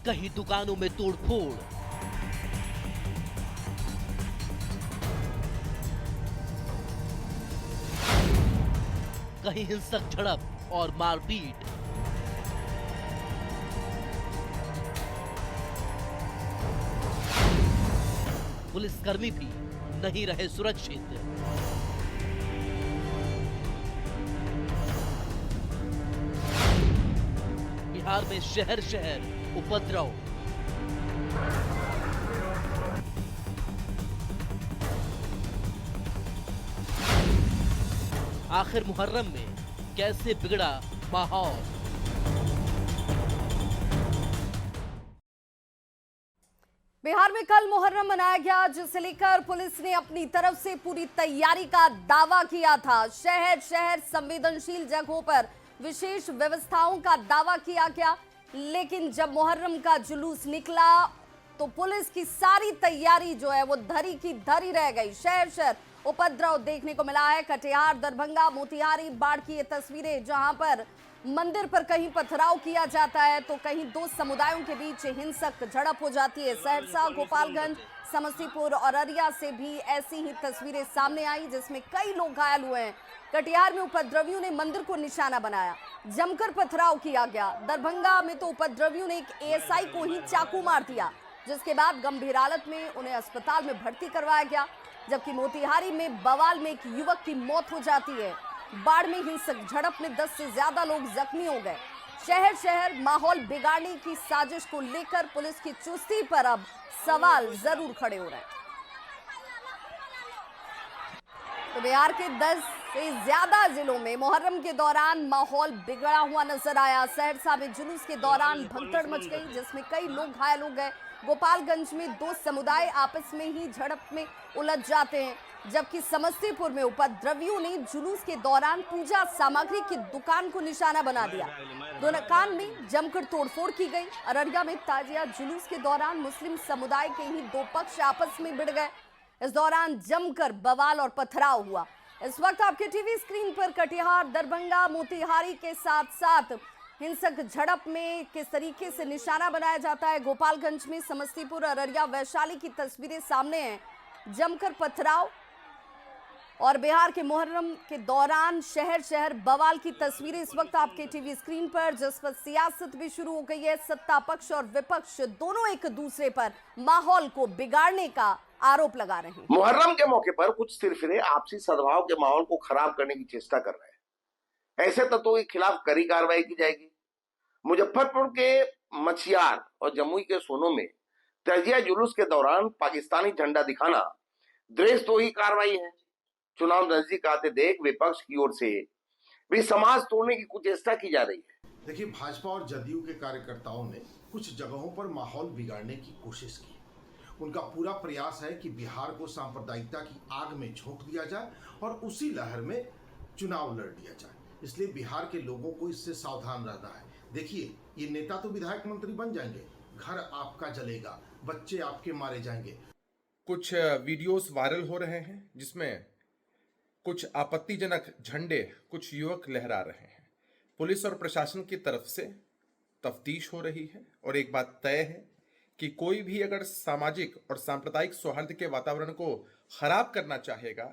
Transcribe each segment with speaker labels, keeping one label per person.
Speaker 1: कहीं दुकानों में तोड़फोड़, कहीं हिंसक झड़प और मारपीट। पुलिसकर्मी भी नहीं रहे सुरक्षित। बिहार में शहर शहर उपद्रव। आखिर मुहर्रम में कैसे बिगड़ा माहौल?
Speaker 2: बिहार में कल मुहर्रम मनाया गया, जिसे लेकर पुलिस ने अपनी तरफ से पूरी तैयारी का दावा किया था। शहर शहर संवेदनशील जगहों पर विशेष व्यवस्थाओं का दावा किया गया, लेकिन जब मुहर्रम का जुलूस निकला तो पुलिस की सारी तैयारी जो है वो धरी की धरी रह गई। शहर शहर उपद्रव देखने को मिला है। कटिहार, दरभंगा, मोतिहारी, बाढ़ की ये तस्वीरें, जहां पर मंदिर पर कहीं पथराव किया जाता है तो कहीं दो समुदायों के बीच हिंसक झड़प हो जाती है। सहरसा, गोपालगंज, समस्तीपुर और अररिया से भी ऐसी ही तस्वीरें सामने आई, जिसमें कई लोग घायल हुए हैं। कटिहार में उपद्रवियों ने मंदिर को निशाना बनाया, जमकर पथराव किया गया। दरभंगा में तो उपद्रवियों ने एक एएसआई को ही चाकू मार दिया, जिसके बाद गंभीर हालत में उन्हें अस्पताल में भर्ती करवाया गया। जबकि मोतिहारी में बवाल में एक युवक की मौत हो जाती है। बाढ़ में हिंसक झड़प में 10 से ज्यादा लोग जख्मी हो गए। शहर शहर माहौल बिगाड़ने की साजिश को लेकर पुलिस की चुस्ती पर अब सवाल जरूर खड़े हो रहे हैं। तो बिहार के 10 से ज्यादा जिलों में मुहर्रम के दौरान माहौल बिगड़ा हुआ नजर आया। सहरसा में जुलूस के दौरान भगदड़ मच गई, जिसमें कई लोग घायल हो गए। गोपालगंज में दो समुदाय आपस में ही झड़प में उलझ जाते हैं, जबकि समस्तीपुर में उपद्रवियों ने जुलूस के दौरान पूजा सामग्री की दुकान को निशाना बना दिया। दुकान में जमकर तोड़फोड़ की गई। अररिया में ताजिया जुलूस के दौरान मुस्लिम समुदाय के ही दो पक्ष आपस में भिड़ गए। इस दौरान जमकर बवाल और पथराव हुआ। इस वक्त आपके टीवी स्क्रीन पर कटिहार, दरभंगा, मोतिहारी के साथ साथ हिंसक झड़प में किस तरीके से निशाना बनाया जाता है। गोपालगंज में, समस्तीपुर, अररिया, वैशाली की तस्वीरें सामने हैं। जमकर पथराव और बिहार के मुहर्रम के दौरान शहर शहर बवाल की तस्वीरें इस वक्त आपके टीवी स्क्रीन पर, जिस पर सियासत भी शुरू हो गई है। सत्ता पक्ष और विपक्ष दोनों एक दूसरे पर माहौल को बिगाड़ने का आरोप लगा रहे हैं।
Speaker 3: मुहर्रम के मौके पर कुछ सिरफिरे आपसी सद्भाव के माहौल को खराब करने की चेष्टा कर रहे हैं। ऐसे तत्वों के खिलाफ कड़ी कार्रवाई की जाएगी। मुजफ्फरपुर के मछियार और जमुई के सोनो में तजिया जुलूस के दौरान पाकिस्तानी झंडा दिखाना देशद्रोही कार्रवाई है। चुनाव नजदीक आते देख विपक्ष की ओर से भी समाज तोड़ने की कुचेष्टा की जा रही है।
Speaker 4: देखिए, भाजपा और जदयू के कार्यकर्ताओं ने कुछ जगहों पर माहौल बिगाड़ने की कोशिश की। उनका पूरा प्रयास है कि बिहार को सांप्रदायिकता की आग में झोंक दिया जाए और उसी लहर में चुनाव लड़ लिया जाए। इसलिए बिहार के लोगों को इससे सावधान रहना है। देखिए, ये नेता तो विधायक मंत्री बन जाएंगे, घर आपका जलेगा, बच्चे आपके मारे जाएंगे।
Speaker 5: कुछ वीडियोस वायरल हो रहे हैं जिसमें कुछ आपत्तिजनक झंडे कुछ युवक लहरा रहे हैं। पुलिस और प्रशासन की तरफ से तफ्तीश हो रही है और एक बात तय है कि कोई भी अगर सामाजिक और सांप्रदायिक सौहार्द के वातावरण को खराब करना चाहेगा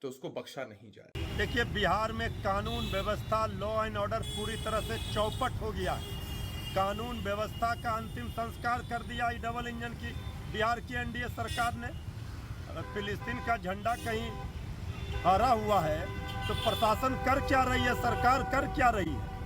Speaker 5: तो उसको बख्शा नहीं जाए।
Speaker 6: देखिए, बिहार में कानून व्यवस्था, लॉ एंड ऑर्डर पूरी तरह से चौपट हो गया है। कानून व्यवस्था का अंतिम संस्कार कर दिया डबल इंजन की बिहार की एनडीए सरकार ने। अगर फिलिस्तीन का झंडा कहीं हरा हुआ है तो प्रशासन कर क्या रही है, सरकार कर क्या रही है?